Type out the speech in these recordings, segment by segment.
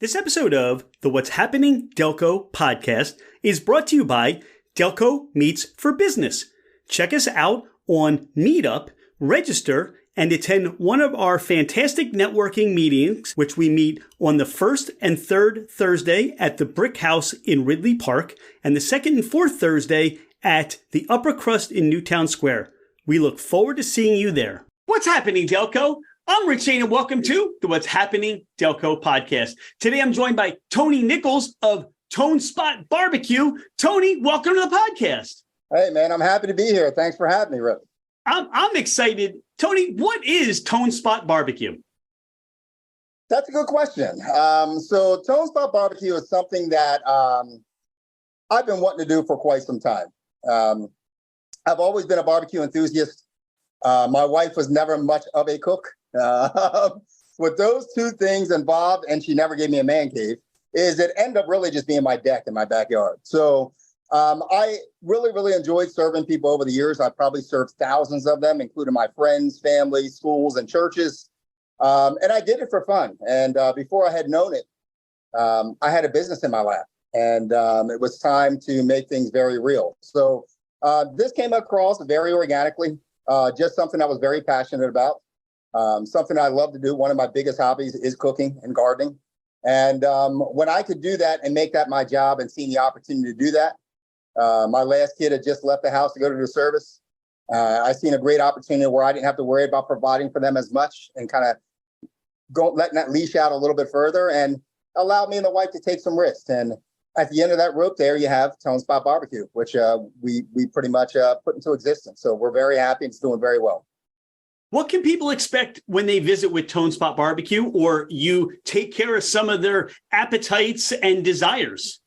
This episode of the What's Happening Delco podcast is brought to you by Delco Meets for Business. Check us out on Meetup, register, and attend one of our fantastic networking meetings, which we meet on the first and third Thursday at the Brick House in Ridley Park, and the second and fourth Thursday at the Upper Crust in Newtown Square. We look forward to seeing you there. What's happening, Delco? I'm Rich Shane, and welcome to the What's Happening Delco podcast. Today, I'm joined by Tony Nichols of Spot BBQ. Tony, welcome to the podcast. Hey, man, I'm happy to be here. Thanks for having me, Rich. I'm excited. Tony, what is Spot BBQ? That's a good question. So Spot BBQ is something that I've been wanting to do for quite some time. I've always been a barbecue enthusiast. My wife was never much of a cook. With those two things involved, and she never gave me a man cave, is it ended up really just being my deck in my backyard. So I really enjoyed serving people over the years. I probably served thousands of them, including my friends, family, schools, and churches. And I did it for fun. And before I had known it, I had a business in my lap. And it was time to make things very real. So this came across very organically, just something I was very passionate about. Something I love to do. One of my biggest hobbies is cooking and gardening. And when I could do that and make that my job and seeing the opportunity to do that, my last kid had just left the house to go to the service. I seen a great opportunity where I didn't have to worry about providing for them as much and kind of letting that leash out a little bit further and allowed me and the wife to take some risks. And at the end of that rope there, you have Spot BBQ, which we pretty much put into existence. So we're very happy and it's doing very well. What can people expect when they visit with Spot BBQ, or you take care of some of their appetites and desires?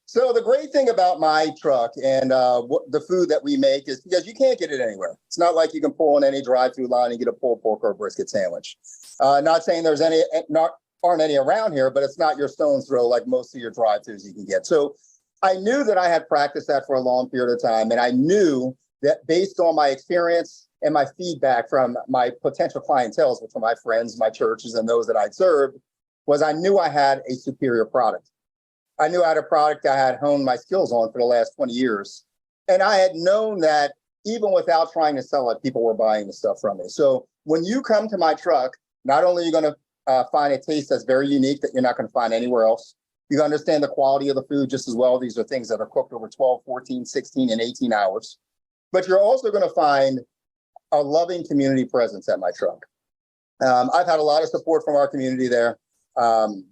So the great thing about my truck and the food that we make is because you can't get it anywhere. It's not like you can pull in any drive-through line and get a pulled pork or a brisket sandwich. Not saying there's aren't any around here, but it's not your stone's throw like most of your drive-throughs you can get. So I knew that I had practiced that for a long period of time, and I knew that based on my experience and my feedback from my potential clientele, which are my friends, my churches, and those that I'd served, was I knew I had a superior product. I knew I had a product I had honed my skills on for the last 20 years. And I had known that even without trying to sell it, people were buying the stuff from me. So when you come to my truck, not only are you going to find a taste that's very unique that you're not going to find anywhere else, you understand the quality of the food just as well. These are things that are cooked over 12, 14, 16, and 18 hours. But you're also going to find a loving community presence at my truck. I've had a lot of support from our community there.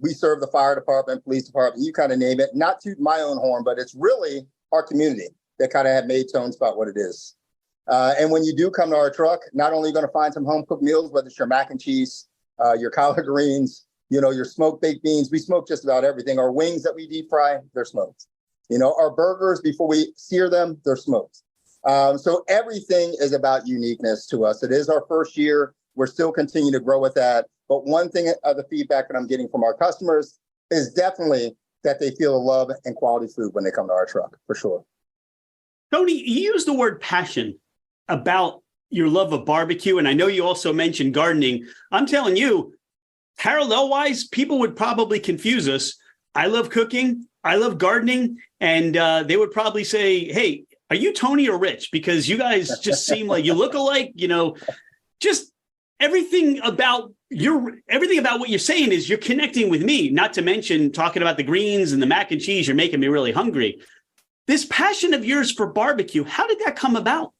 We serve the fire department, police department, you kind of name it. Not to my own horn, but it's really our community that kind of have made Spot what it is. And when you do come to our truck, not only are you going to find some home cooked meals, whether it's your mac and cheese, your collard greens, your smoked baked beans. We smoke just about everything. Our wings that we deep fry, they're smoked. Our burgers, before we sear them, they're smoked. So everything is about uniqueness to us. It is our first year. We're still continuing to grow with that. But one thing of the feedback that I'm getting from our customers is definitely that they feel the love and quality food when they come to our truck, for sure. Tony, you used the word passion about your love of barbecue. And I know you also mentioned gardening. I'm telling you, parallel-wise, people would probably confuse us. I love cooking. I love gardening. And they would probably say, hey, are you Tony or Rich? Because you guys just seem like you look alike, just everything about what you're saying is you're connecting with me, not to mention talking about the greens and the mac and cheese. You're making me really hungry. This passion of yours for barbecue, how did that come about?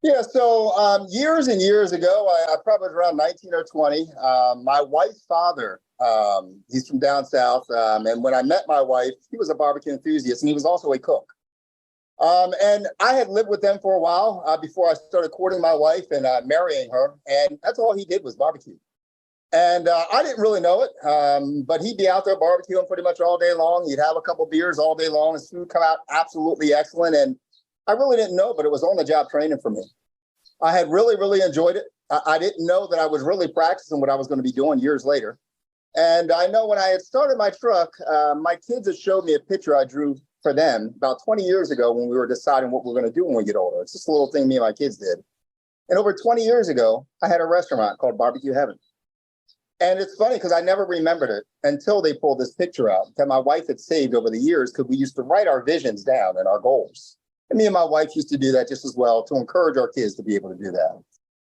Yeah, so years and years ago, I probably was around 19 or 20. My wife's father, he's from down south. And when I met my wife, he was a barbecue enthusiast and he was also a cook. And I had lived with them for a while before I started courting my wife and marrying her. And that's all he did was barbecue. And I didn't really know it, but he'd be out there barbecuing pretty much all day long. He'd have a couple beers all day long. His food come out absolutely excellent. And I really didn't know, but it was on-the-job training for me. I had really enjoyed it. I didn't know that I was really practicing what I was going to be doing years later. And I know when I had started my truck, my kids had showed me a picture I drew for them about 20 years ago when we were deciding what we were going to do when we get older. It's just a little thing me and my kids did. And over 20 years ago, I had a restaurant called Barbecue Heaven. And it's funny because I never remembered it until they pulled this picture out that my wife had saved over the years, because we used to write our visions down and our goals. And me and my wife used to do that just as well to encourage our kids to be able to do that.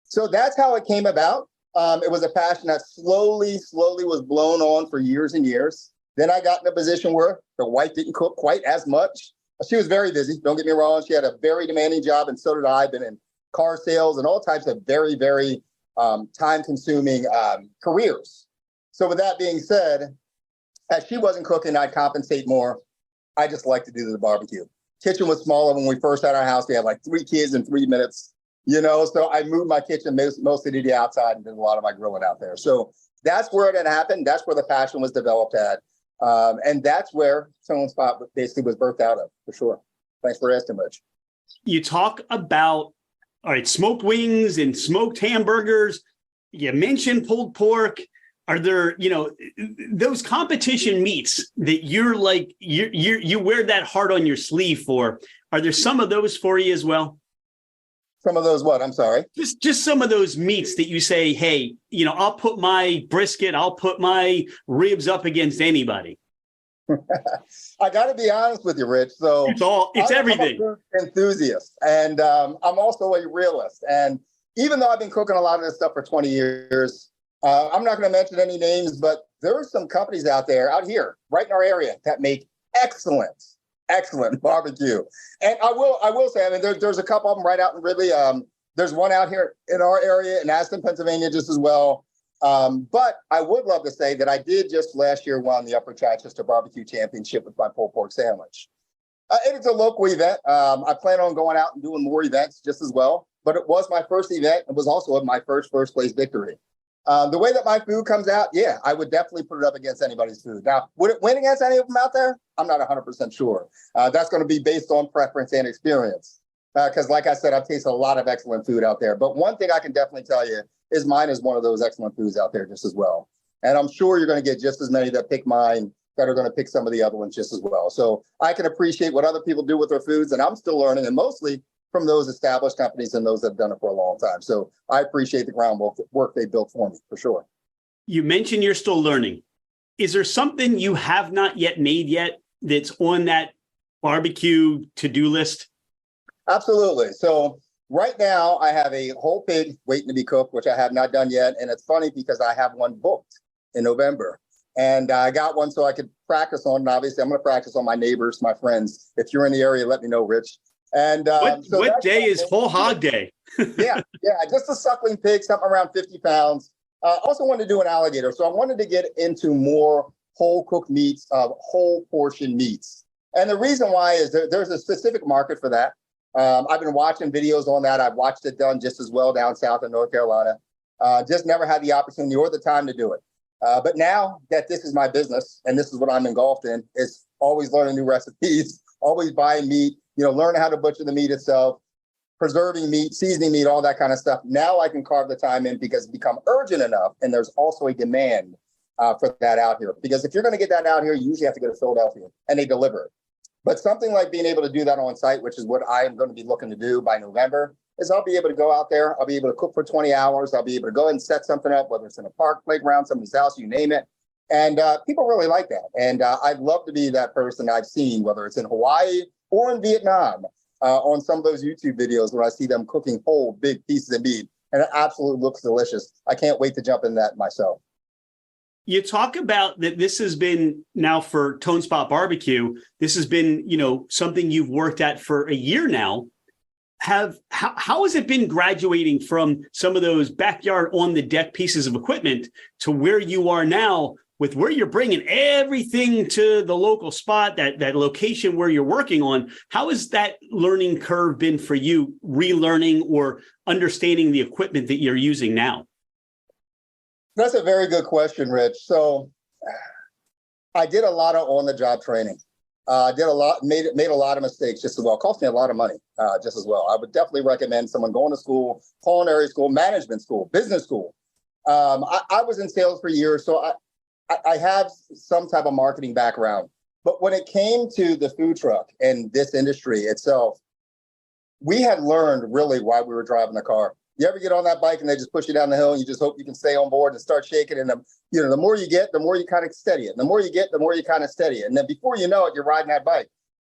So that's how it came about. It was a passion that slowly was blown on for years and years. Then I got in a position where the wife didn't cook quite as much. She was very busy. Don't get me wrong. She had a very demanding job, and so did I. Been in car sales and all types of very time-consuming careers. So with that being said, as she wasn't cooking, I'd compensate more. I just like to do the barbecue. Kitchen was smaller when we first had our house. We had like 3 kids in 3 minutes, so I moved my kitchen mostly to the outside and did a lot of my grilling out there. So that's where it had happened. That's where the passion was developed at. And that's where Tone Spot basically was birthed out of, for sure. Thanks for asking, Rich. You talk about, all right, smoked wings and smoked hamburgers. You mentioned pulled pork. Are there, those competition meats that you're like, you wear that heart on your sleeve for? Are there some of those for you as well? Some of those what? I'm sorry. Just some of those meats that you say, hey, I'll put my brisket, I'll put my ribs up against anybody. I got to be honest with you, Rich. So it's everything. I'm an enthusiast, and I'm also a realist. And even though I've been cooking a lot of this stuff for 20 years, I'm not going to mention any names, but there are some companies out here, right in our area, that make excellent barbecue. And I will say, there's a couple of them right out in Ridley. There's one out here in our area in Aston, Pennsylvania, just as well. But I would love to say that I did just last year won the Upper Chichester Barbecue Championship with my pulled pork sandwich. It is a local event. I plan on going out and doing more events just as well. But it was my first event. It was also my first place victory. The way that my food comes out, yeah, I would definitely put it up against anybody's food. Now, would it win against any of them out there? I'm not 100% sure. That's going to be based on preference and experience. Because like I said, I've tasted a lot of excellent food out there. But one thing I can definitely tell you is mine is one of those excellent foods out there just as well. And I'm sure you're going to get just as many that pick mine that are going to pick some of the other ones just as well. So I can appreciate what other people do with their foods, and I'm still learning, and mostly from those established companies and those that have done it for a long time. So I appreciate the groundwork they built for me, for sure. You mentioned you're still learning. Is there something you have not yet made yet that's on that barbecue to-do list? Absolutely. So right now I have a whole pig waiting to be cooked, which I have not done yet. And it's funny because I have one booked in November. And I got one so I could practice on. And obviously, I'm going to practice on my neighbors, my friends. If you're in the area, let me know, Rich. And what day is Whole Hog Day? yeah, just a suckling pig, something around 50 pounds. Also wanted to do an alligator. So I wanted to get into more whole cooked meats, whole portion meats. And the reason why is there's a specific market for that. I've been watching videos on that. I've watched it done just as well down south in North Carolina. Just never had the opportunity or the time to do it. But now that this is my business and this is what I'm engulfed in, is always learning new recipes, always buying meat, learning how to butcher the meat itself, preserving meat, seasoning meat, all that kind of stuff. Now I can carve the time in because it's become urgent enough. And there's also a demand for that out here. Because if you're going to get that out here, you usually have to go to Philadelphia and they deliver it. But something like being able to do that on site, which is what I am going to be looking to do by November, is I'll be able to go out there. I'll be able to cook for 20 hours. I'll be able to go and set something up, whether it's in a park, playground, somebody's house, you name it. And people really like that. And I'd love to be that person I've seen, whether it's in Hawaii or in Vietnam, on some of those YouTube videos where I see them cooking whole big pieces of meat. And it absolutely looks delicious. I can't wait to jump in that myself. You talk about that this has been now for Tone Spot Barbecue. This has been, something you've worked at for a year now. How has it been graduating from some of those backyard on the deck pieces of equipment to where you are now with where you're bringing everything to the local spot, that location where you're working on? How has that learning curve been for you, relearning or understanding the equipment that you're using now? That's a very good question, Rich. So I did a lot of on-the-job training. Made a lot of mistakes just as well. It cost me a lot of money just as well. I would definitely recommend someone going to school, culinary school, management school, business school. I was in sales for years, so I have some type of marketing background. But when it came to the food truck and this industry itself, we had learned really why we were driving the car. You ever get on that bike and they just push you down the hill and you just hope you can stay on board and start shaking? And the more you get, the more you kind of steady it. The more you get, the more you kind of steady it. And then before you know it, you're riding that bike.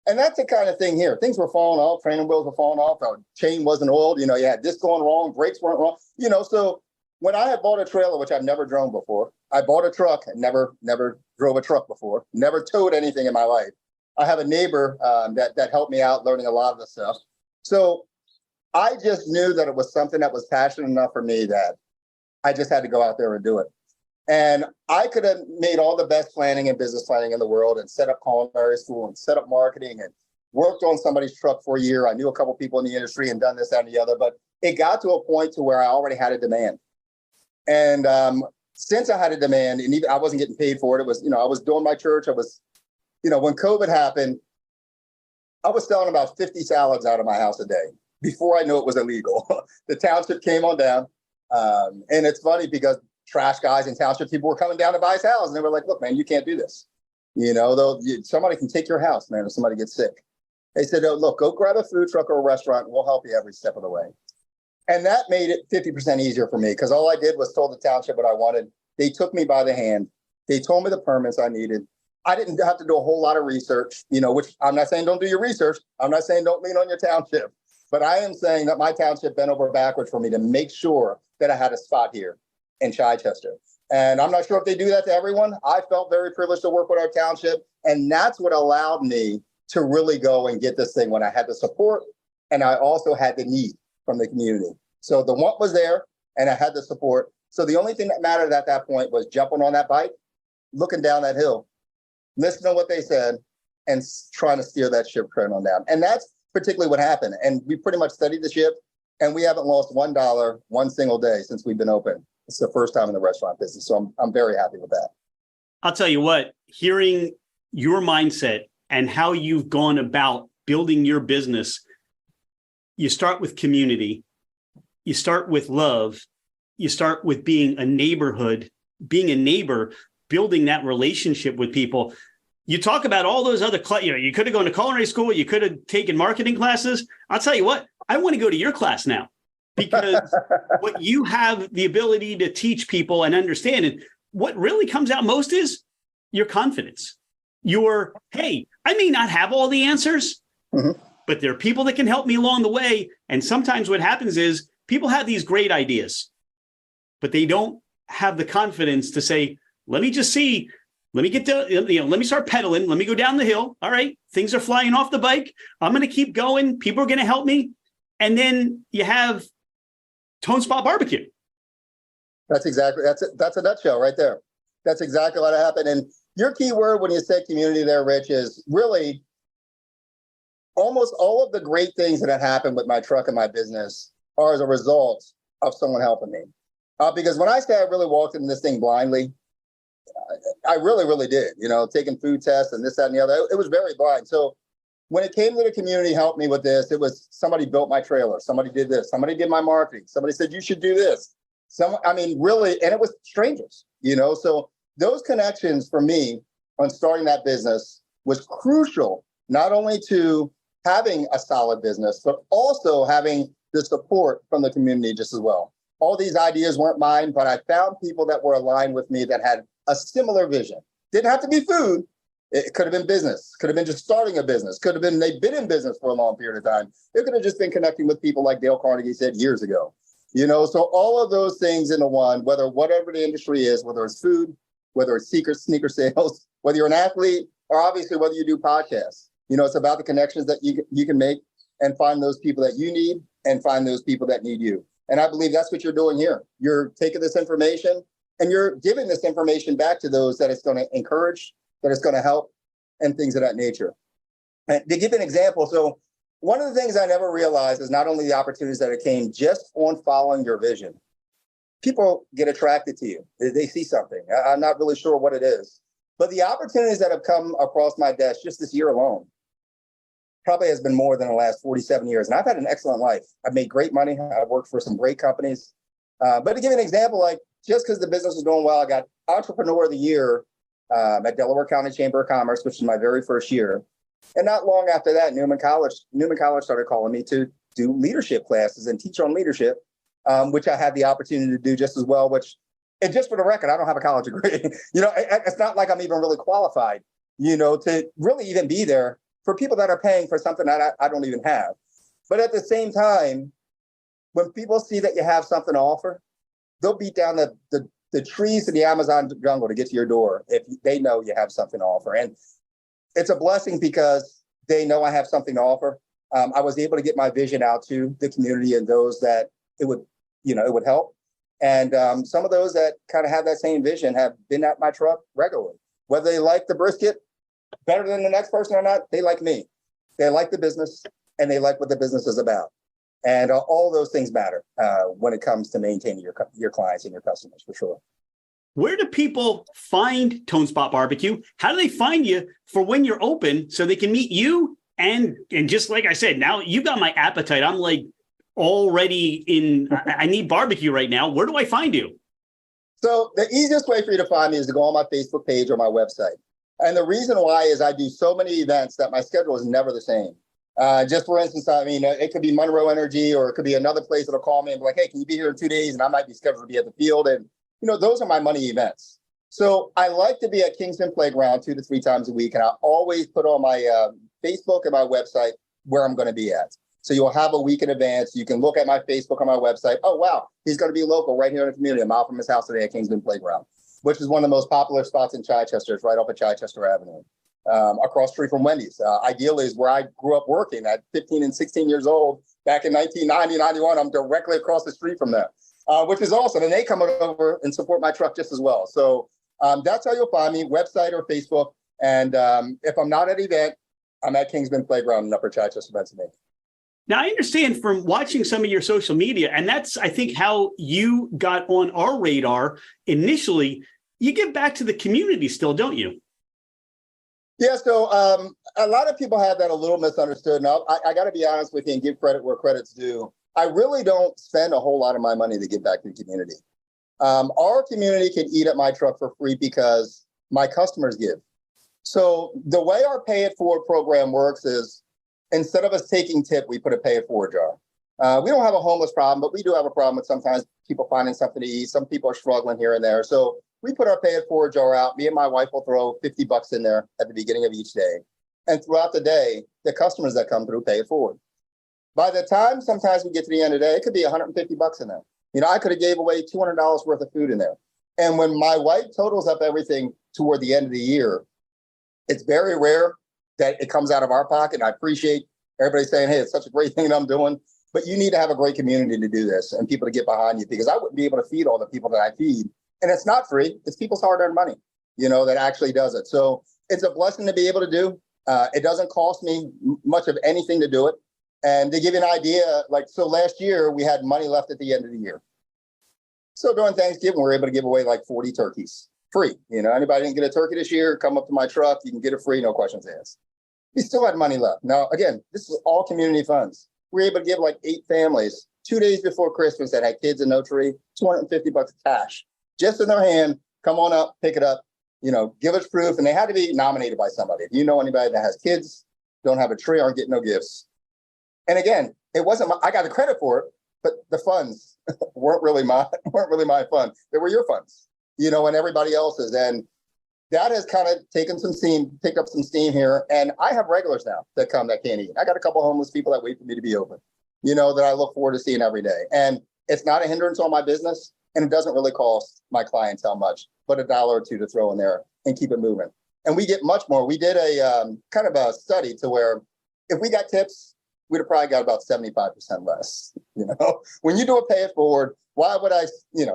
And that's the kind of thing here. Things were falling off. Training wheels were falling off. Our chain wasn't oiled. You had this going wrong. Brakes weren't wrong. So when I had bought a trailer, which I've never drove before, I bought a truck and never drove a truck before, never towed anything in my life. I have a neighbor that helped me out learning a lot of the stuff. So I just knew that it was something that was passionate enough for me that I just had to go out there and do it. And I could have made all the best planning and business planning in the world and set up culinary school and set up marketing and worked on somebody's truck for a year. I knew a couple people in the industry and done this, that, and the other, but it got to a point to where I already had a demand. And since I had a demand, and even I wasn't getting paid for it, it was, I was doing my church. I was, when COVID happened, I was selling about 50 salads out of my house a day before I knew it was illegal. The township came on down. And it's funny because trash guys and township people were coming down to buy his house. And they were like, look, man, you can't do this. Somebody can take your house, man, if somebody gets sick. They said, oh, look, go grab a food truck or a restaurant. And we'll help you every step of the way. And that made it 50% easier for me because all I did was told the township what I wanted. They took me by the hand. They told me the permits I needed. I didn't have to do a whole lot of research, which I'm not saying don't do your research. I'm not saying don't lean on your township. But I am saying that my township bent over backwards for me to make sure that I had a spot here in Chichester. And I'm not sure if they do that to everyone. I felt very privileged to work with our township. And that's what allowed me to really go and get this thing when I had the support and I also had the need from the community. So the want was there and I had the support. So the only thing that mattered at that point was jumping on that bike, looking down that hill, listening to what they said, and trying to steer that ship train on down. And that's particularly what happened. And we pretty much studied the ship and we haven't lost $1 one single day since we've been open. It's the first time in the restaurant business. So I'm very happy with that. I'll tell you what, hearing your mindset and how you've gone about building your business, you start with community, you start with love, you start with being a neighborhood, being a neighbor, building that relationship with people. You talk about all those other, you could have gone to culinary school, you could have taken marketing classes. I'll tell you what, I want to go to your class now because what you have the ability to teach people and understand, and what really comes out most is your confidence. Hey, I may not have all the answers, but there are people that can help me along the way. And sometimes what happens is people have these great ideas, but they don't have the confidence to say, let me just see. Let me start pedaling. Let me go down the hill. All right. Things are flying off the bike. I'm going to keep going. People are going to help me. And then you have Spot BBQ. That's a nutshell right there. That's exactly what happened. And your key word when you say community there, Rich, is really almost all of the great things that have happened with my truck and my business are as a result of someone helping me. Because when I say I really walked into this thing blindly, I really, really did, taking food tests and this, that, and the other. It was very blind. So when it came to the community, helped me with this, it was somebody built my trailer. Somebody did this. Somebody did my marketing. Somebody said, you should do this. Really, and it was strangers, So those connections for me on starting that business was crucial, not only to having a solid business, but also having the support from the community just as well. All these ideas weren't mine, but I found people that were aligned with me that had a similar vision. Didn't have to be food. It could have been business. Could have been just starting a business. Could have been they've been in business for a long period of time. It could have just been connecting with people like Dale Carnegie said years ago. So all of those things into one, whatever the industry is, whether it's food, whether it's sneaker sales, whether you're an athlete, or obviously whether you do podcasts. It's about the connections that you can make and find those people that you need and find those people that need you. And I believe that's what you're doing here. You're taking this information and you're giving this information back to those that it's going to encourage, that it's going to help, and things of that nature. And to give an example, so one of the things I never realized is not only the opportunities that it came just on following your vision. People get attracted to you. They see something. I'm not really sure what it is. But the opportunities that have come across my desk just this year alone probably has been more than the last 47 years. And I've had an excellent life. I've made great money. I've worked for some great companies. But to give an example, like just because the business is doing well, I got Entrepreneur of the Year at Delaware County Chamber of Commerce, which is my very first year. And not long after that, Newman College started calling me to do leadership classes and teach on leadership which I had the opportunity to do just as well, and just for the record, I don't have a college degree. It's not like I'm even really qualified, to really even be there for people that are paying for something that I don't even have. But at the same time, when people see that you have something to offer, they'll beat down the trees in the Amazon jungle to get to your door if they know you have something to offer. And it's a blessing because they know I have something to offer. I was able to get my vision out to the community and those that it would help. And some of those that kind of have that same vision have been at my truck regularly. Whether they like the brisket better than the next person or not, they like me. They like the business and they like what the business is about. And all those things matter when it comes to maintaining your clients and your customers, for sure. Where do people find Tone Spot BBQ? How do they find you for when you're open so they can meet you? And just like I said, now you got my appetite. I'm like already I need barbecue right now. Where do I find you? So the easiest way for you to find me is to go on my Facebook page or my website. And the reason why is I do so many events that my schedule is never the same. Just for instance, it could be Monroe Energy, or it could be another place that'll call me and be like, hey, can you be here in 2 days? And I might be scheduled to be at the field. And, those are my money events. So I like to be at Kingston Playground 2 to 3 times a week. And I always put on my Facebook and my website where I'm going to be at. So you'll have a week in advance. You can look at my Facebook or my website. Oh, wow, he's going to be local right here in the community, a mile from his house today at Kingston Playground, which is one of the most popular spots in Chichester. It's right off of Chichester Avenue. Across the street from Wendy's. Ideally is where I grew up working at 15 and 16 years old back in 1990, 91. I'm directly across the street from them, which is awesome. And they come over and support my truck just as well. So that's how you'll find me, website or Facebook. And if I'm not at an event, I'm at Kingsman Playground in Upper Chichester, Pennsylvania. Now, I understand from watching some of your social media, and that's, I think, how you got on our radar initially. You give back to the community still, don't you? Yeah, so a lot of people have that a little misunderstood. Now, I got to be honest with you and give credit where credit's due. I really don't spend a whole lot of my money to give back to the community. Our community can eat at my truck for free because my customers give. So the way our Pay It Forward program works is instead of us taking tip, we put a Pay It Forward jar. We don't have a homeless problem, but we do have a problem with sometimes people finding something to eat. Some people are struggling here and there. So we put our Pay It Forward jar out. Me and my wife will throw $50 in there at the beginning of each day. And throughout the day, the customers that come through pay it forward. By the time sometimes we get to the end of the day, it could be $150 in there. I could have gave away $200 worth of food in there. And when my wife totals up everything toward the end of the year, it's very rare that it comes out of our pocket. I appreciate everybody saying, hey, it's such a great thing that I'm doing. But you need to have a great community to do this and people to get behind you, because I wouldn't be able to feed all the people that I feed. And it's not free. It's people's hard-earned money, that actually does it. So it's a blessing to be able to do. It doesn't cost me much of anything to do it. And to give you an idea, so last year we had money left at the end of the year. So during Thanksgiving, we were able to give away 40 turkeys free. Anybody didn't get a turkey this year, come up to my truck, you can get it free, no questions asked. We still had money left. Now, again, this is all community funds. We were able to give 8 families 2 days before Christmas that had kids and no tree, $250 cash. Just in their hand, come on up, pick it up, give us proof. And they had to be nominated by somebody. If you know anybody that has kids, don't have a tree, aren't getting no gifts. And again, it wasn't, I got the credit for it, but the funds weren't really my fund. They were your funds, and everybody else's. And that has kind of picked up some steam here. And I have regulars now that come that can't eat. I got a couple of homeless people that wait for me to be open, that I look forward to seeing every day. And it's not a hindrance on my business. And it doesn't really cost my clientele much, but $1 or $2 to throw in there and keep it moving. And we get much more. We did a kind of a study to where if we got tips, we'd have probably got about 75% less. When you do a Pay It Forward, why would I,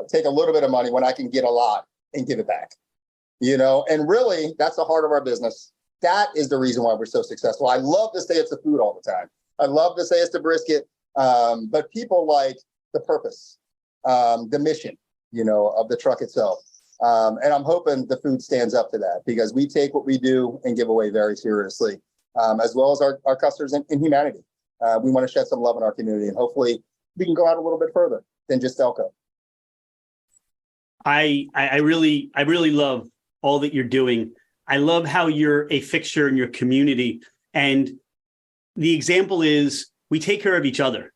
take a little bit of money when I can get a lot and give it back? And really, that's the heart of our business. That is the reason why we're so successful. I love to say it's the food all the time. I love to say it's the brisket, but people like the purpose. The mission, of the truck itself. And I'm hoping the food stands up to that, because we take what we do and give away very seriously, as well as our customers and humanity. We want to shed some love in our community, and hopefully we can go out a little bit further than just Delco. I really love all that you're doing. I love how you're a fixture in your community. And the example is we take care of each other.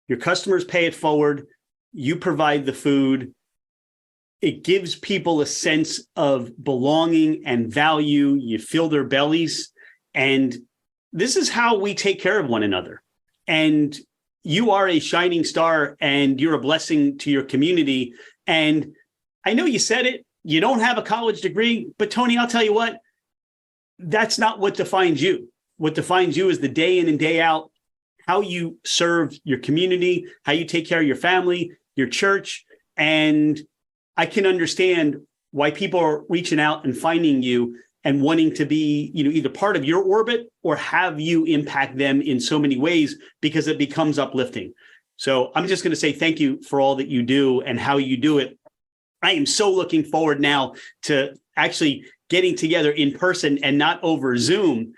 Your customers pay it forward. You provide the food. It gives people a sense of belonging and value. You fill their bellies. And this is how we take care of one another. And you are a shining star and you're a blessing to your community. And I know you said it, you don't have a college degree, but Tony, I'll tell you what, that's not what defines you. What defines you is the day in and day out, how you serve your community, how you take care of your family, your church. And I can understand why people are reaching out and finding you and wanting to be, either part of your orbit or have you impact them in so many ways, because it becomes uplifting. So I'm just going to say thank you for all that you do and how you do it. I am so looking forward now to actually getting together in person and not over Zoom.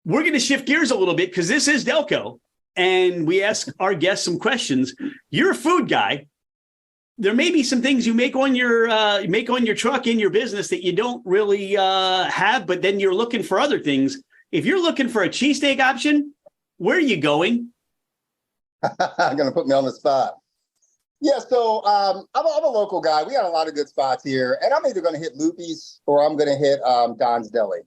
We're going to shift gears a little bit because this is Delco and we ask our guests some questions. You're a food guy. There may be some things you make on your truck in your business that you don't really have, but then you're looking for other things. If you're looking for a cheesesteak option, where are you going? I'm going to put me on the spot. Yeah, so I'm a local guy. We got a lot of good spots here, and I'm either going to hit Loopy's or I'm going to hit Don's Deli.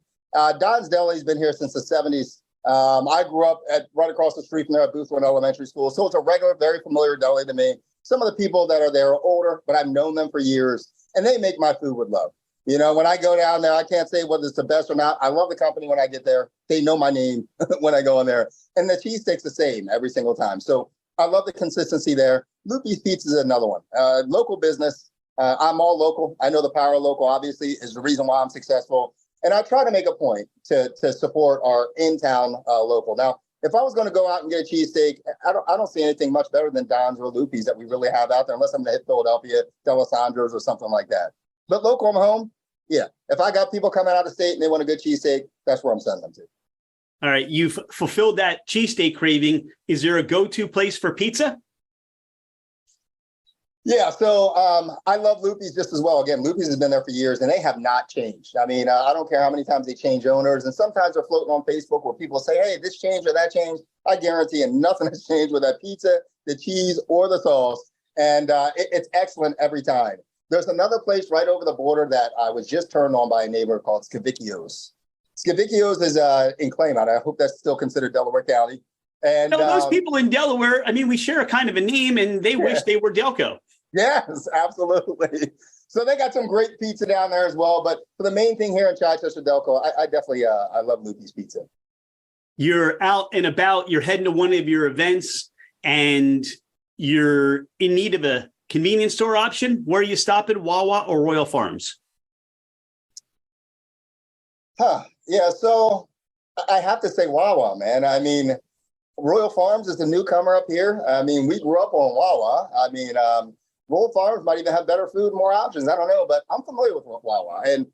Don's Deli's been here since the 70s. I grew up right across the street from there at Boothwyn Elementary School, so it's a regular, very familiar deli to me. Some of the people that are there are older, but I've known them for years, and they make my food with love. When I go down there, I can't say whether it's the best or not. I love the company when I get there. They know my name when I go in there, and the cheesesteak's the same every single time. So I love the consistency there. Loopy's Pizza is another one. Local business. I'm all local. I know the power of local, obviously, is the reason why I'm successful. And I try to make a point to support our in-town local. Now, if I was going to go out and get a cheesesteak, I don't see anything much better than Don's or Loopy's that we really have out there, unless I'm going to hit Philadelphia, D'Alessandro's or something like that. But local, I'm home. Yeah. If I got people coming out of state and they want a good cheesesteak, that's where I'm sending them to. All right. You've fulfilled that cheesesteak craving. Is there a go-to place for pizza? Yeah, so I love Loopy's just as well. Again, Loopy's has been there for years, and they have not changed. I mean, I don't care how many times they change owners, and sometimes they're floating on Facebook where people say, hey, this changed or that changed. I guarantee you nothing has changed with that pizza, the cheese, or the sauce, and it's excellent every time. There's another place right over the border that I was just turned on by a neighbor called Scavicchio's. Scavicchio's is in Claymont. I hope that's still considered Delaware County. And those people in Delaware, I mean, we share a kind of a name, and they wish they were Delco. Yes, absolutely. So they got some great pizza down there as well. But for the main thing here in Chichester, Delco, I definitely I love Loopy's Pizza. You're out and about, you're heading to one of your events, and you're in need of a convenience store option. Where are you stopping, Wawa or Royal Farms? Yeah, so I have to say Wawa, man. I mean, Royal Farms is the newcomer up here. I mean, we grew up on Wawa. I mean, Royal Farms might even have better food, more options. I don't know, but I'm familiar with Wawa. And,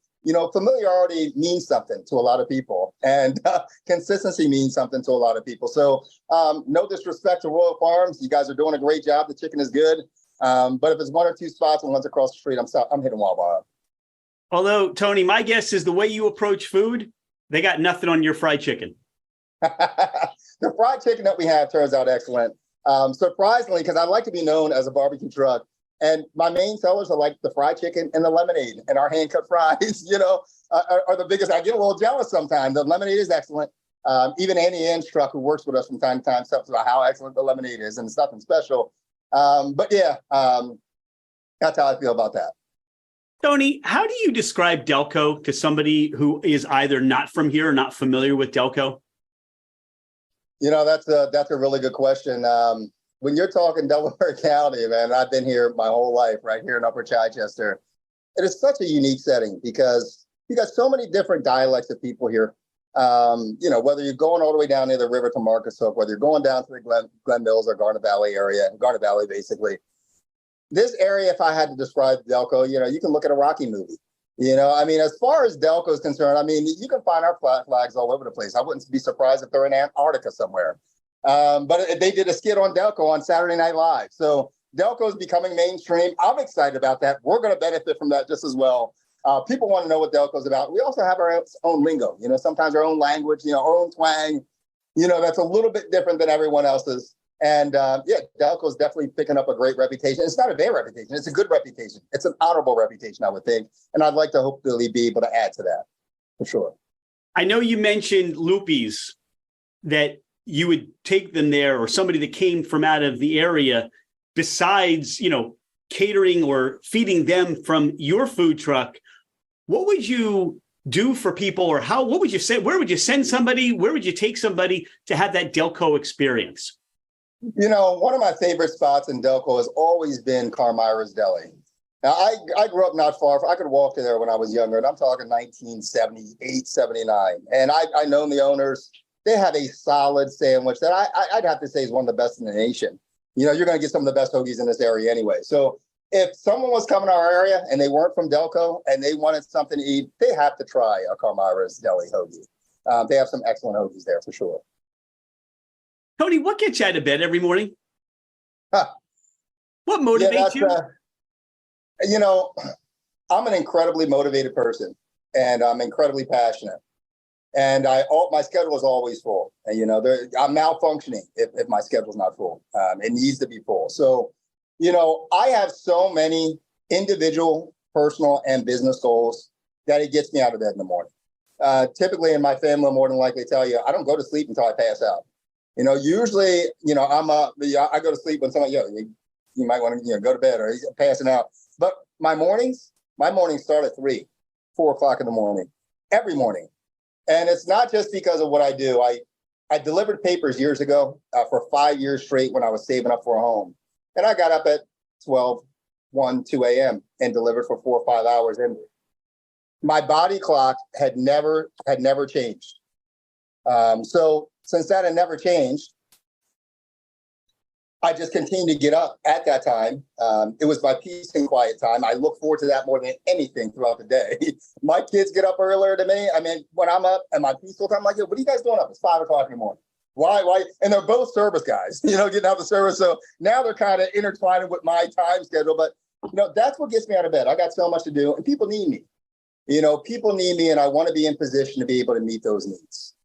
familiarity means something to a lot of people. And consistency means something to a lot of people. So no disrespect to Royal Farms. You guys are doing a great job. The chicken is good. But if it's one or two spots and one's across the street, I'm hitting Wawa. Although, Tony, my guess is the way you approach food, they got nothing on your fried chicken. The fried chicken that we have turns out excellent. Surprisingly, because I like to be known as a barbecue truck. And my main sellers are like the fried chicken and the lemonade, and our hand-cut fries, are the biggest. I get a little jealous sometimes. The lemonade is excellent. Even Annie Ann's truck, who works with us from time to time, talks about how excellent the lemonade is, and it's nothing special. But yeah, that's how I feel about that. Tony, how do you describe Delco to somebody who is either not from here or not familiar with Delco? That's a really good question. When you're talking Delaware County, man, I've been here my whole life, right here in Upper Chichester. It is such a unique setting because you got so many different dialects of people here. Whether you're going all the way down near the river to Marcus Hook, whether you're going down to the Glen Mills or Garnet Valley area, Garnet Valley, basically. This area, if I had to describe Delco, you can look at a Rocky movie. As far as Delco is concerned, you can find our flags all over the place. I wouldn't be surprised if they're in Antarctica somewhere. But they did a skit on Delco on Saturday Night Live. So Delco is becoming mainstream. I'm excited about that. We're going to benefit from that just as well. People want to know what Delco is about. We also have our own lingo, sometimes our own language, our own twang, that's a little bit different than everyone else's. And yeah, Delco is definitely picking up a great reputation. It's not a bad reputation. It's a good reputation. It's an honorable reputation, I would think. And I'd like to hopefully be able to add to that for sure. I know you mentioned Loopy's, that you would take them there, or somebody that came from out of the area, besides, catering or feeding them from your food truck. What would you do for people, or what would you say? Where would you send somebody? Where would you take somebody to have that Delco experience? One of my favorite spots in Delco has always been Carmira's Deli. Now, I grew up not far. I could walk to there when I was younger, and I'm talking 1978, 79. And I've known the owners. They have a solid sandwich that I'd have to say is one of the best in the nation. You're going to get some of the best hoagies in this area anyway. So if someone was coming to our area and they weren't from Delco and they wanted something to eat, they have to try a Carmira's Deli hoagie. They have some excellent hoagies there for sure. Tony, what gets you out of bed every morning? Huh. What motivates you? I'm an incredibly motivated person, and I'm incredibly passionate. And my schedule is always full. And, I'm malfunctioning if my schedule's not full. It needs to be full. So, I have so many individual, personal, and business goals that it gets me out of bed in the morning. Typically in my family, will more than likely tell you, I don't go to sleep until I pass out. Usually, I go to sleep when someone, you might want to, go to bed or he's passing out. But my mornings start at 3, 4 o'clock in the morning, every morning. And it's not just because of what I do. I delivered papers years ago for 5 years straight when I was saving up for a home. And I got up at 12, 1, 2 a.m. and delivered for 4 or 5 hours. And my body clock had never changed. So since that had never changed, I just continued to get up at that time. It was my peace and quiet time. I look forward to that more than anything throughout the day. My kids get up earlier than me. I mean, when I'm up at my peaceful time, I'm like, yo, what are you guys doing up? It's 5 o'clock in the morning. Why? And they're both service guys, getting out the service. So now they're kind of intertwining with my time schedule. But, that's what gets me out of bed. I got so much to do, and people need me. People need me, and I want to be in position to be able to meet those needs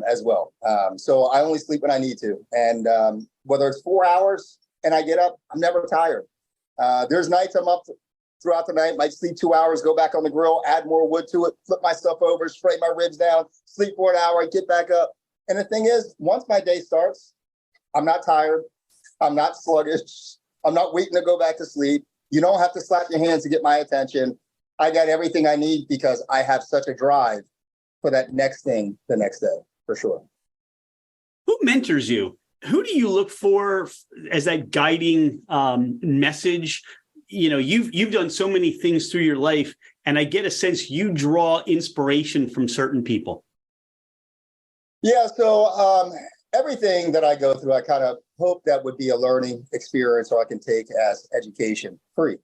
as well. So I only sleep when I need to. And whether it's 4 hours and I get up, I'm never tired. There's nights I'm up throughout the night, might sleep 2 hours, go back on the grill, add more wood to it, flip my stuff over, spray my ribs down, sleep for an hour, get back up. And the thing is, once my day starts, I'm not tired. I'm not sluggish. I'm not waiting to go back to sleep. You don't have to slap your hands to get my attention. I got everything I need because I have such a drive for that next thing the next day, for sure. Who mentors you? Who do you look for as that guiding message? You've done so many things through your life, and I get a sense you draw inspiration from certain people. Yeah, so everything that I go through, I kind of hope that would be a learning experience so I can take as education free.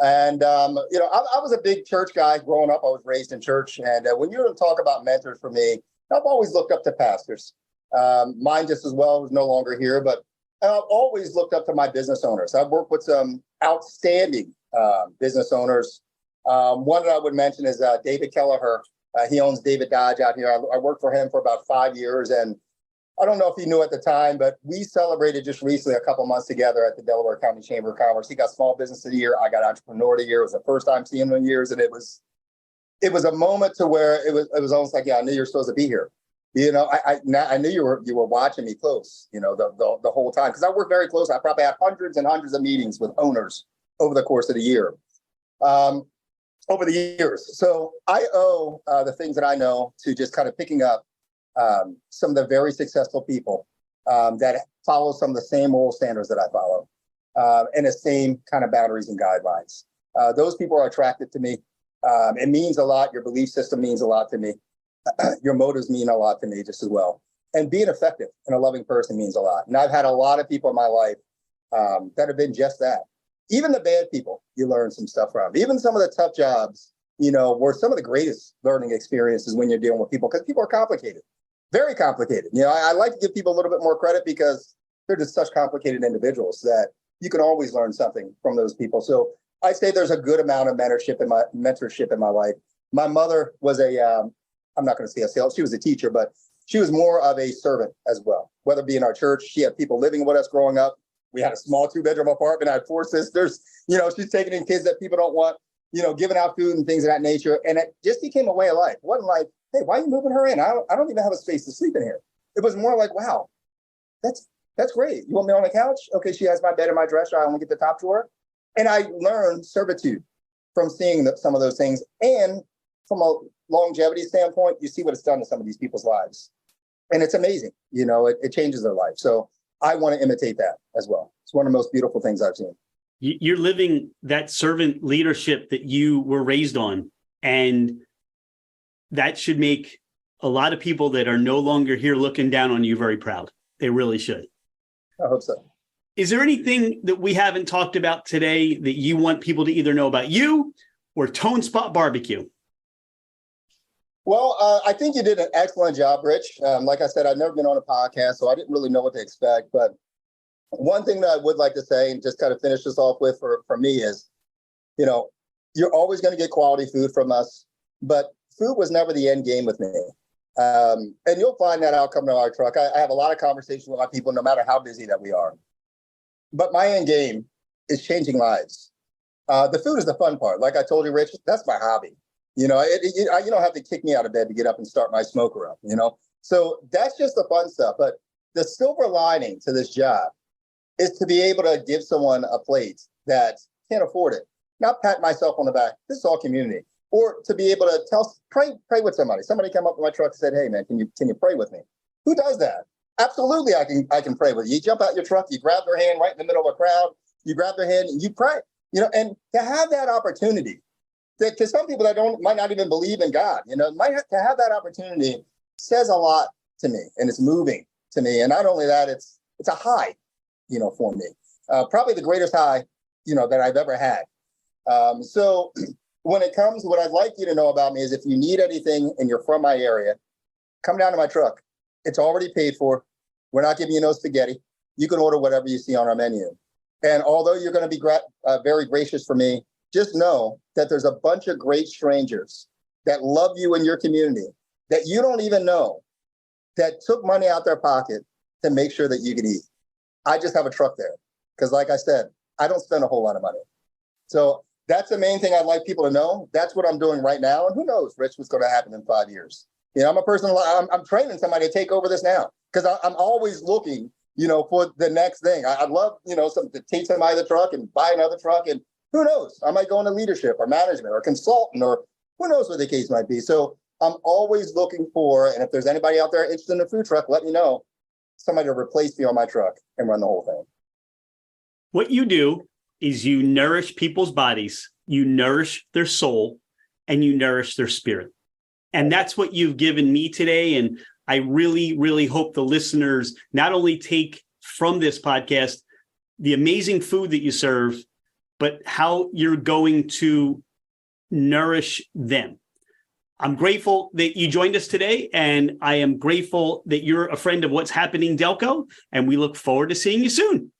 And, I was a big church guy growing up. I was raised in church. And when you talk about mentors for me, I've always looked up to pastors. Mine just as well was no longer here, but I've always looked up to my business owners. I've worked with some outstanding business owners. One that I would mention is David Kelleher. He owns David Dodge out here. I worked for him for about 5 years. And I don't know if he knew at the time, but we celebrated just recently a couple months together at the Delaware County Chamber of Commerce. He got Small Business of the Year. I got Entrepreneur of the Year. It was the first time seeing him in years. And it was a moment to where it was almost like, yeah, I knew you were supposed to be here. I knew you were watching me close, the whole time, because I worked very close. I probably had hundreds and hundreds of meetings with owners over the course of the year. Over the years. So I owe the things that I know to just kind of picking up some of the very successful people that follow some of the same moral standards that I follow and the same kind of boundaries and guidelines. Those people are attracted to me. It means a lot. Your belief system means a lot to me. Your motives mean a lot to me just as well. And being effective and a loving person means a lot. And I've had a lot of people in my life that have been just that. Even the bad people, you learn some stuff from. Even some of the tough jobs, were some of the greatest learning experiences when you're dealing with people, because people are complicated, very complicated. I like to give people a little bit more credit because they're just such complicated individuals that you can always learn something from those people. So I say there's a good amount of mentorship in my life. My mother was I'm not going to say a sales, she was a teacher, but she was more of a servant as well, whether it be in our church. She had people living with us growing up. We had a small 2-bedroom apartment. I had 4 sisters. She's taking in kids that people don't want, giving out food and things of that nature. And it just became a way of life. It wasn't like, hey, why are you moving her in? I don't even have a space to sleep in here. It was more like, wow, that's great. You want me on the couch? Okay, she has my bed and my dresser. I only get the top drawer. And I learned servitude from seeing some of those things. And from a longevity standpoint, you see what it's done to some of these people's lives. And it's amazing. It changes their life. So I want to imitate that as well. It's one of the most beautiful things I've seen. You're living that servant leadership that you were raised on. And that should make a lot of people that are no longer here looking down on you very proud. They really should. I hope so. Is there anything that we haven't talked about today that you want people to either know about you or Tone Spot BBQ? Well, I think you did an excellent job, Rich. Like I said, I've never been on a podcast, so I didn't really know what to expect. But one thing that I would like to say and just kind of finish this off with for me is, you're always going to get quality food from us, but food was never the end game with me. And you'll find that out coming to our truck. I have a lot of conversations with my people, no matter how busy that we are. But my end game is changing lives. The food is the fun part. Like I told you, Rich, that's my hobby. You don't have to kick me out of bed to get up and start my smoker up, So that's just the fun stuff. But the silver lining to this job is to be able to give someone a plate that can't afford it. Not pat myself on the back. This is all community. Or to be able to pray with somebody. Somebody came up to my truck and said, hey, man, can you pray with me? Who does that? Absolutely, I can pray with you. You jump out your truck, you grab their hand right in the middle of a crowd, you grab their hand and you pray. And to have that opportunity, to some people that might not even believe in God, to have that opportunity says a lot to me, and it's moving to me. And not only that, it's a high, for me. Probably the greatest high, that I've ever had. So when it comes, what I'd like you to know about me is if you need anything and you're from my area, come down to my truck. It's already paid for. We're not giving you no spaghetti. You can order whatever you see on our menu. And although you're going to be very gracious for me, just know that there's a bunch of great strangers that love you in your community that you don't even know that took money out their pocket to make sure that you can eat. I just have a truck there because, like I said, I don't spend a whole lot of money. So that's the main thing I'd like people to know. That's what I'm doing right now. And who knows, Rich, what's going to happen in 5 years. I'm a person, I'm training somebody to take over this now because I'm always looking, for the next thing. I'd love, to take somebody the truck and buy another truck. And who knows, I might go into leadership or management or consultant or who knows what the case might be. So I'm always looking for, and if there's anybody out there interested in a food truck, let me know, somebody to replace me on my truck and run the whole thing. What you do is you nourish people's bodies, you nourish their soul, and you nourish their spirit. And that's what you've given me today. And I really, really hope the listeners not only take from this podcast the amazing food that you serve, but how you're going to nourish them. I'm grateful that you joined us today, and I am grateful that you're a friend of What's Happening Delco, and we look forward to seeing you soon.